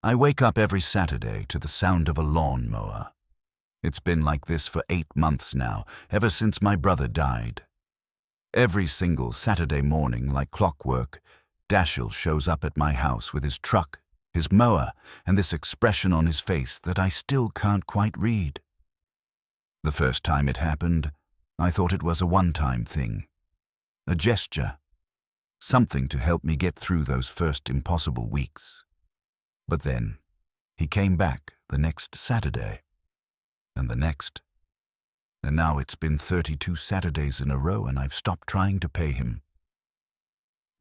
I wake up every Saturday to the sound of a lawn mower. It's been like this for 8 months now, ever since my brother died. Every single Saturday morning, like clockwork, Dashiell shows up at my house with his truck, his mower, and this expression on his face that I still can't quite read. The first time it happened, I thought it was a one-time thing, a gesture, something to help me get through those first impossible weeks. But then, he came back the next Saturday, and the next. And now it's been 32 Saturdays in a row and I've stopped trying to pay him.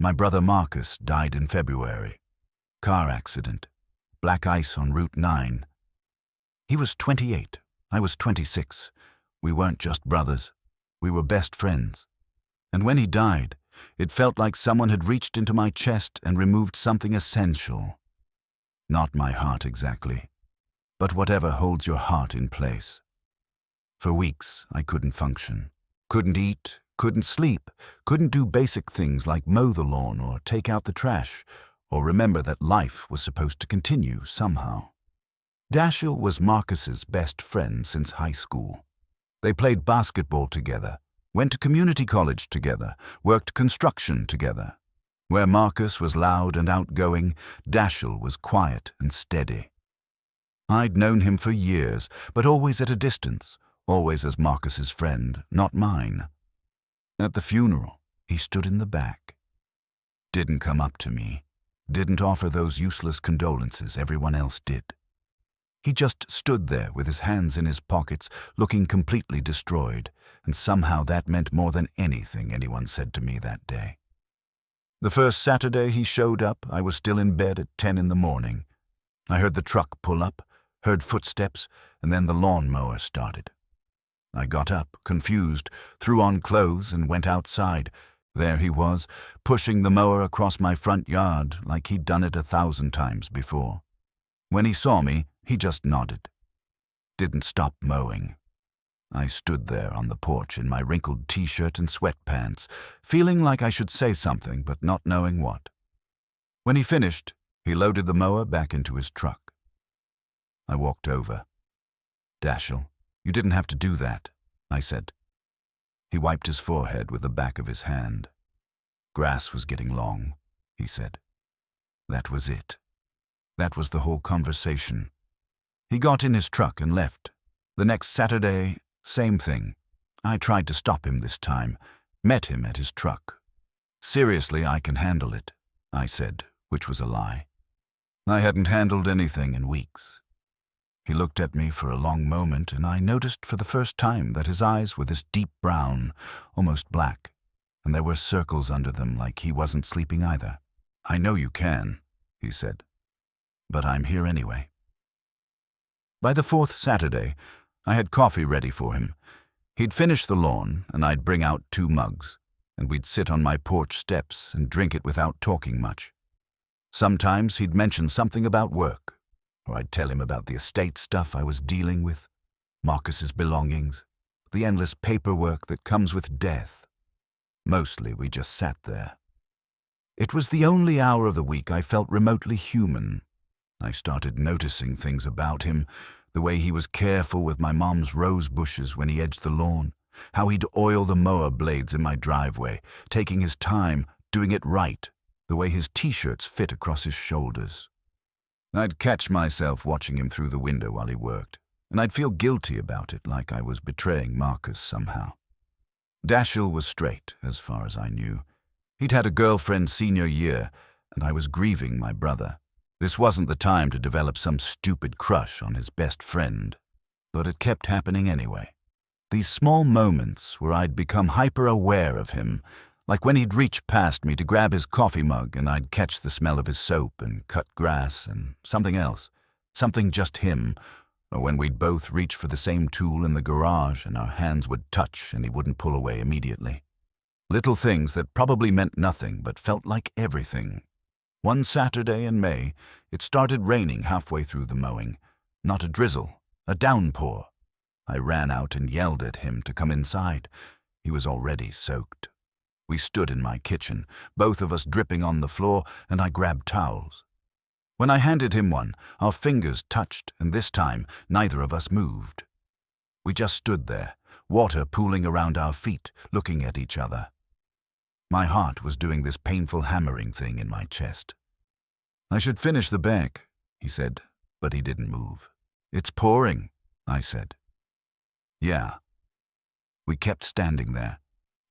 My brother Marcus died in February. Car accident. Black ice on Route 9. He was 28. I was 26. We weren't just brothers. We were best friends. And when he died, it felt like someone had reached into my chest and removed something essential. Not my heart exactly, but whatever holds your heart in place. For weeks, I couldn't function. Couldn't eat, couldn't sleep, couldn't do basic things like mow the lawn or take out the trash, or remember that life was supposed to continue somehow. Dashiell was Marcus's best friend since high school. They played basketball together, went to community college together, worked construction together. Where Marcus was loud and outgoing, Dashiell was quiet and steady. I'd known him for years, but always at a distance, always as Marcus's friend, not mine. At the funeral, he stood in the back. Didn't come up to me, didn't offer those useless condolences everyone else did. He just stood there with his hands in his pockets, looking completely destroyed, and somehow that meant more than anything anyone said to me that day. The first Saturday he showed up, I was still in bed at 10 in the morning. I heard the truck pull up, heard footsteps, and then the lawnmower started. I got up, confused, threw on clothes and went outside. There he was, pushing the mower across my front yard like he'd done it 1,000 times before. When he saw me, he just nodded. Didn't stop mowing. I stood there on the porch in my wrinkled t-shirt and sweatpants, feeling like I should say something but not knowing what. When he finished, he loaded the mower back into his truck. I walked over. "Dashiell, you didn't have to do that," I said. He wiped his forehead with the back of his hand. "Grass was getting long," he said. That was it. That was the whole conversation. He got in his truck and left. The next Saturday, same thing. I tried to stop him this time, met him at his truck. "Seriously, I can handle it," I said, which was a lie. I hadn't handled anything in weeks. He looked at me for a long moment, and I noticed for the first time that his eyes were this deep brown, almost black, and there were circles under them like he wasn't sleeping either. "I know you can," he said, "but I'm here anyway." By the 4th Saturday, I had coffee ready for him. He'd finish the lawn, and I'd bring out 2 mugs, and we'd sit on my porch steps and drink it without talking much. Sometimes he'd mention something about work, or I'd tell him about the estate stuff I was dealing with, Marcus's belongings, the endless paperwork that comes with death. Mostly we just sat there. It was the only hour of the week I felt remotely human. I started noticing things about him, the way he was careful with my mom's rose bushes when he edged the lawn, how he'd oil the mower blades in my driveway, taking his time, doing it right, the way his t-shirts fit across his shoulders. I'd catch myself watching him through the window while he worked, and I'd feel guilty about it, like I was betraying Marcus somehow. Dashiell was straight, as far as I knew. He'd had a girlfriend senior year, and I was grieving my brother. This wasn't the time to develop some stupid crush on his best friend, but it kept happening anyway. These small moments where I'd become hyper-aware of him, like when he'd reach past me to grab his coffee mug and I'd catch the smell of his soap and cut grass and something else, something just him, or when we'd both reach for the same tool in the garage and our hands would touch and he wouldn't pull away immediately. Little things that probably meant nothing but felt like everything. One Saturday in May, it started raining halfway through the mowing. Not a drizzle, a downpour. I ran out and yelled at him to come inside. He was already soaked. We stood in my kitchen, both of us dripping on the floor, and I grabbed towels. When I handed him one, our fingers touched, and this time neither of us moved. We just stood there, water pooling around our feet, looking at each other. My heart was doing this painful hammering thing in my chest. "I should finish the bag," he said, but he didn't move. "It's pouring," I said. "Yeah." We kept standing there.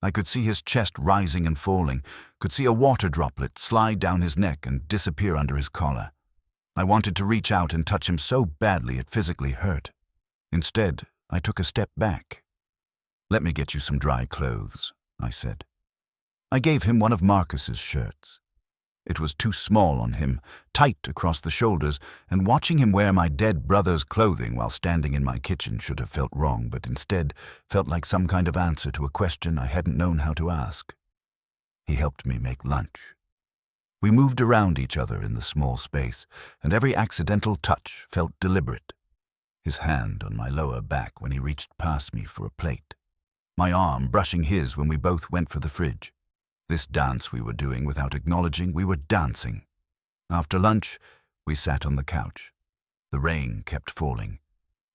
I could see his chest rising and falling, could see a water droplet slide down his neck and disappear under his collar. I wanted to reach out and touch him so badly it physically hurt. Instead, I took a step back. "Let me get you some dry clothes," I said. I gave him one of Marcus's shirts. It was too small on him, tight across the shoulders, and watching him wear my dead brother's clothing while standing in my kitchen should have felt wrong, but instead felt like some kind of answer to a question I hadn't known how to ask. He helped me make lunch. We moved around each other in the small space, and every accidental touch felt deliberate. His hand on my lower back when he reached past me for a plate. My arm brushing his when we both went for the fridge. This dance we were doing without acknowledging we were dancing. After lunch, we sat on the couch. The rain kept falling.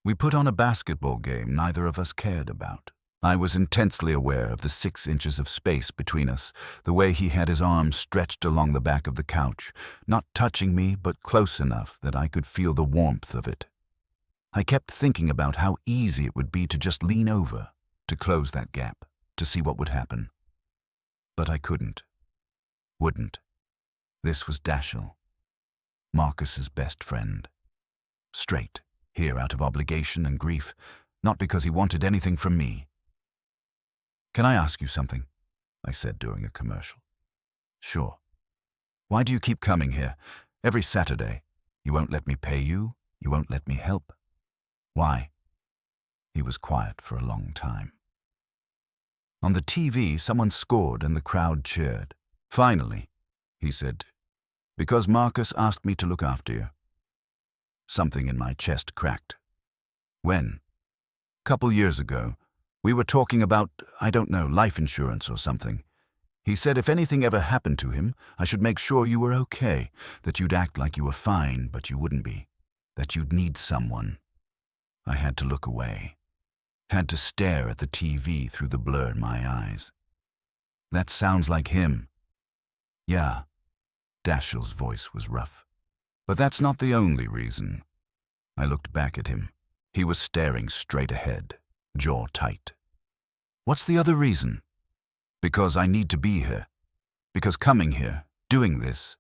We put on a basketball game neither of us cared about. I was intensely aware of the 6 inches of space between us, the way he had his arms stretched along the back of the couch, not touching me but close enough that I could feel the warmth of it. I kept thinking about how easy it would be to just lean over, to close that gap, to see what would happen. But I couldn't. Wouldn't. This was Dashiell, Marcus's best friend. Straight, here out of obligation and grief, not because he wanted anything from me. "Can I ask you something?" I said during a commercial. "Sure." "Why do you keep coming here? Every Saturday. You won't let me pay you. You won't let me help. Why?" He was quiet for a long time. On the TV, someone scored and the crowd cheered. "Finally," he said, "because Marcus asked me to look after you." Something in my chest cracked. "When?" "Couple years ago. We were talking about, I don't know, life insurance or something. He said if anything ever happened to him, I should make sure you were okay, that you'd act like you were fine, but you wouldn't be, that you'd need someone." I had to look away. Had to stare at the TV through the blur in my eyes. "That sounds like him." "Yeah." Dashiell's voice was rough. "But that's not the only reason." I looked back at him. He was staring straight ahead, jaw tight. "What's the other reason?" "Because I need to be here. Because coming here, doing this,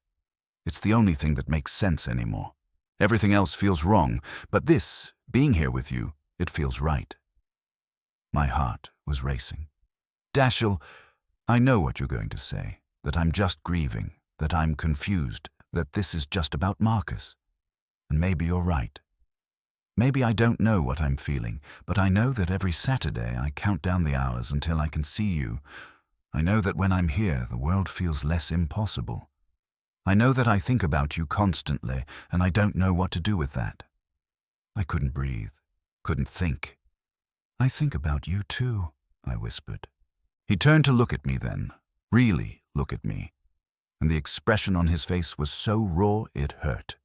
it's the only thing that makes sense anymore. Everything else feels wrong, but this, being here with you, it feels right." My heart was racing. "Dashiell, I know what you're going to say, that I'm just grieving, that I'm confused, that this is just about Marcus. And maybe you're right. Maybe I don't know what I'm feeling, but I know that every Saturday I count down the hours until I can see you. I know that when I'm here, the world feels less impossible. I know that I think about you constantly, and I don't know what to do with that." I couldn't breathe, couldn't think. "I think about you too," I whispered. He turned to look at me then, really look at me, and the expression on his face was so raw it hurt.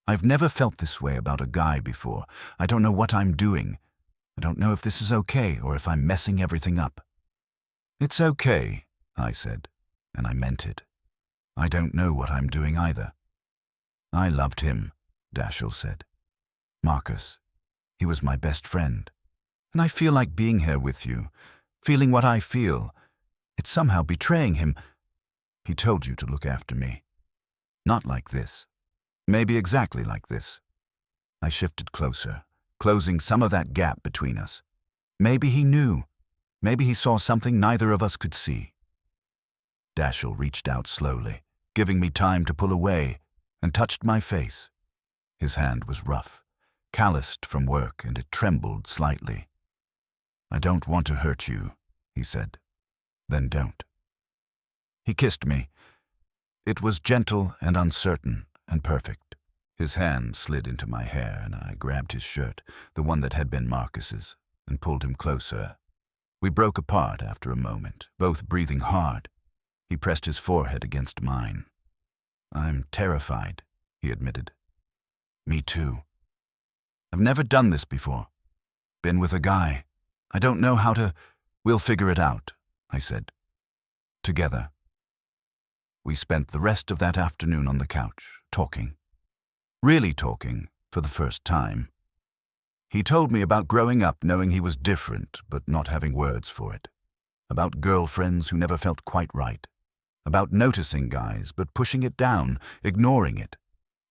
I've never felt this way about a guy before. I don't know what I'm doing. I don't know if this is okay or if I'm messing everything up. "It's okay," I said, and I meant it. "I don't know what I'm doing either." "I loved him," Dashiell said. "Marcus. He was my best friend. And I feel like being here with you, feeling what I feel. It's somehow betraying him. He told you to look after me. Not like this. Maybe exactly like this." I shifted closer, closing some of that gap between us. Maybe he knew. Maybe he saw something neither of us could see. Dashiell reached out slowly, giving me time to pull away, and touched my face. His hand was rough, calloused from work, and it trembled slightly. "I don't want to hurt you," he said. "Then don't." He kissed me. It was gentle and uncertain and perfect. His hand slid into my hair, and I grabbed his shirt, the one that had been Marcus's, and pulled him closer. We broke apart after a moment, both breathing hard. He pressed his forehead against mine. "I'm terrified," he admitted. Me too. I've never done this before. Been with a guy. I don't know how to... We'll figure it out, I said. Together. We spent the rest of that afternoon on the couch, talking. Really talking, for the first time. He told me about growing up knowing he was different, but not having words for it. About girlfriends who never felt quite right. About noticing guys, but pushing it down, ignoring it.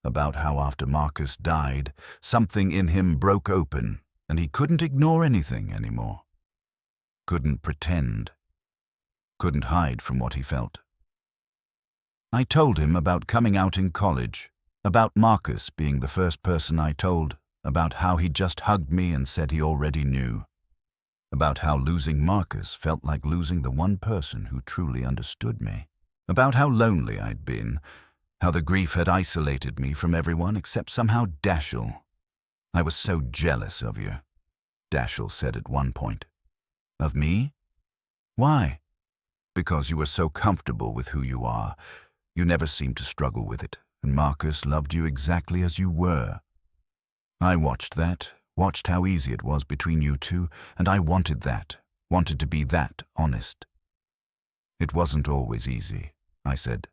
About how after Marcus died, something in him broke open, and he couldn't ignore anything anymore. Couldn't pretend. Couldn't hide from what he felt. I told him about coming out in college, about Marcus being the first person I told, about how he just hugged me and said he already knew, about how losing Marcus felt like losing the one person who truly understood me, about how lonely I'd been, how the grief had isolated me from everyone except somehow Dashiell. I was so jealous of you, Dashiell said at one point. Of me? Why? Because you were so comfortable with who you are. You never seemed to struggle with it, and Marcus loved you exactly as you were. I watched that, watched how easy it was between you two, and I wanted that, wanted to be that honest. It wasn't always easy, I said.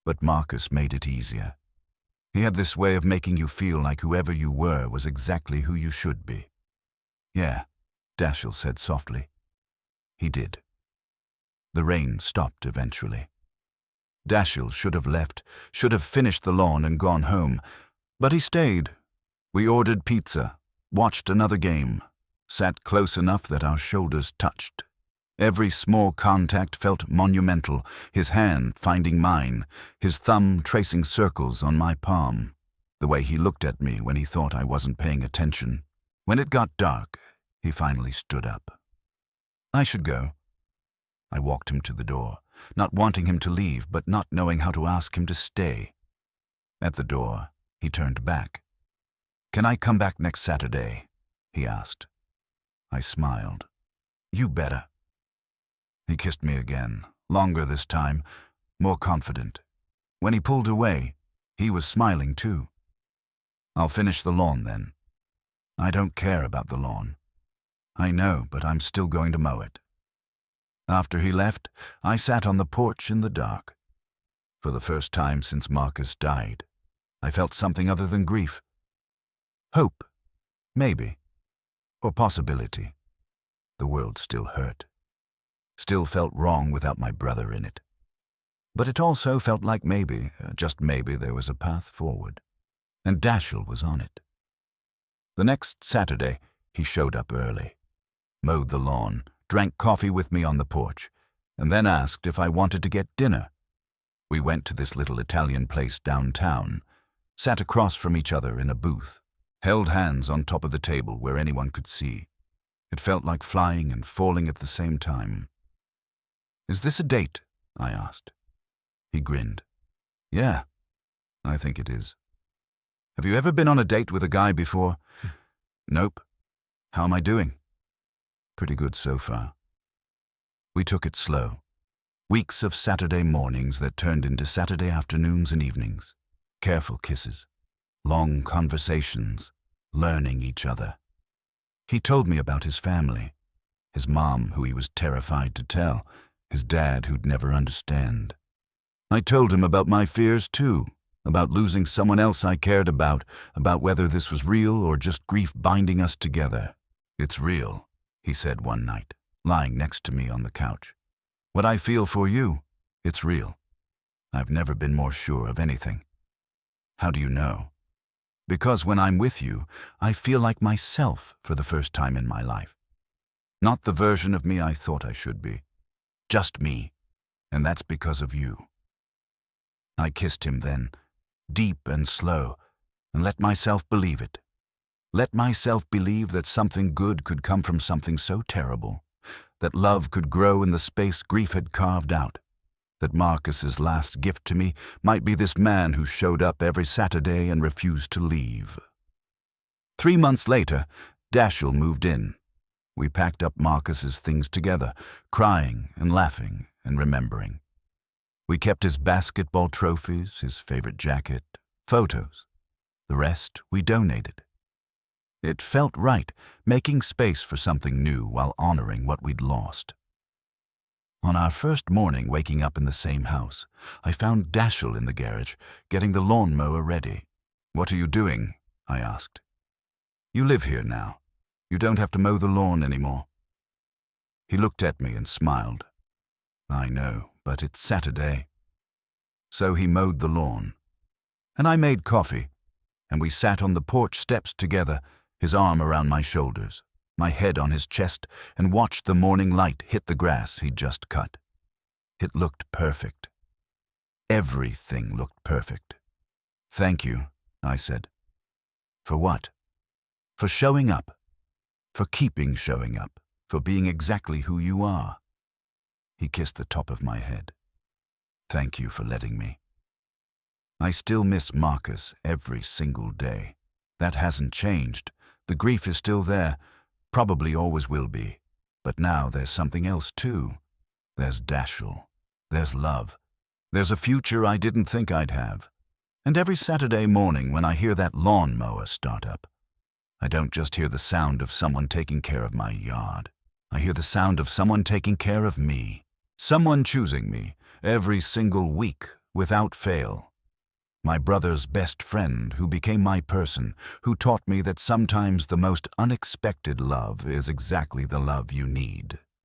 But Marcus made it easier. He had this way of making you feel like whoever you were was exactly who you should be. Yeah, Dashiell said softly. He did. The rain stopped eventually. Dashiell should have left, should have finished the lawn and gone home, but he stayed. We ordered pizza, watched another game, sat close enough that our shoulders touched. Every small contact felt monumental, his hand finding mine, his thumb tracing circles on my palm, the way he looked at me when he thought I wasn't paying attention. When it got dark, he finally stood up. I should go. I walked him to the door, not wanting him to leave, but not knowing how to ask him to stay. At the door, he turned back. Can I come back next Saturday? He asked. I smiled. You better. He kissed me again, longer this time, more confident. When he pulled away, he was smiling too. I'll finish the lawn then. I don't care about the lawn. I know, but I'm still going to mow it. After he left, I sat on the porch in the dark. For the first time since Marcus died, I felt something other than grief. Hope, maybe, or possibility. The world still hurt. Still felt wrong without my brother in it. But it also felt like maybe, just maybe, there was a path forward. And Dashiell was on it. The next Saturday, he showed up early, mowed the lawn, drank coffee with me on the porch, and then asked if I wanted to get dinner. We went to this little Italian place downtown, sat across from each other in a booth, held hands on top of the table where anyone could see. It felt like flying and falling at the same time. Is this a date? I asked. He grinned. Yeah, I think it is. Have you ever been on a date with a guy before? Nope. How am I doing? Pretty good so far. We took it slow. Weeks of Saturday mornings that turned into Saturday afternoons and evenings. Careful kisses. Long conversations. Learning each other. He told me about his family. His mom, who he was terrified to tell. His dad, who'd never understand. I told him about my fears too. About losing someone else I cared about whether this was real or just grief binding us together. It's real, he said one night, lying next to me on the couch. What I feel for you, it's real. I've never been more sure of anything. How do you know? Because when I'm with you, I feel like myself for the first time in my life. Not the version of me I thought I should be. Just me, and that's because of you. I kissed him then, deep and slow, and let myself believe it. Let myself believe that something good could come from something so terrible, that love could grow in the space grief had carved out, that Marcus's last gift to me might be this man who showed up every Saturday and refused to leave. 3 months later, Dashiell moved in. We packed up Marcus's things together, crying and laughing and remembering. We kept his basketball trophies, his favorite jacket, photos. The rest we donated. It felt right, making space for something new while honoring what we'd lost. On our first morning waking up in the same house, I found Dashiell in the garage, getting the lawnmower ready. "What are you doing?" I asked. "You live here now. You don't have to mow the lawn anymore." He looked at me and smiled. "I know, but it's Saturday." So he mowed the lawn. And I made coffee, and we sat on the porch steps together, his arm around my shoulders, my head on his chest, and watched the morning light hit the grass he'd just cut. It looked perfect. Everything looked perfect. "Thank you," I said. "For what?" "For showing up. For keeping showing up. For being exactly who you are." He kissed the top of my head. "Thank you for letting me." I still miss Marcus every single day. That hasn't changed. The grief is still there, probably always will be. But now there's something else too. There's Dashiell. There's love. There's a future I didn't think I'd have. And every Saturday morning when I hear that lawnmower start up, I don't just hear the sound of someone taking care of my yard. I hear the sound of someone taking care of me. Someone choosing me every single week without fail. My brother's best friend who became my person, who taught me that sometimes the most unexpected love is exactly the love you need.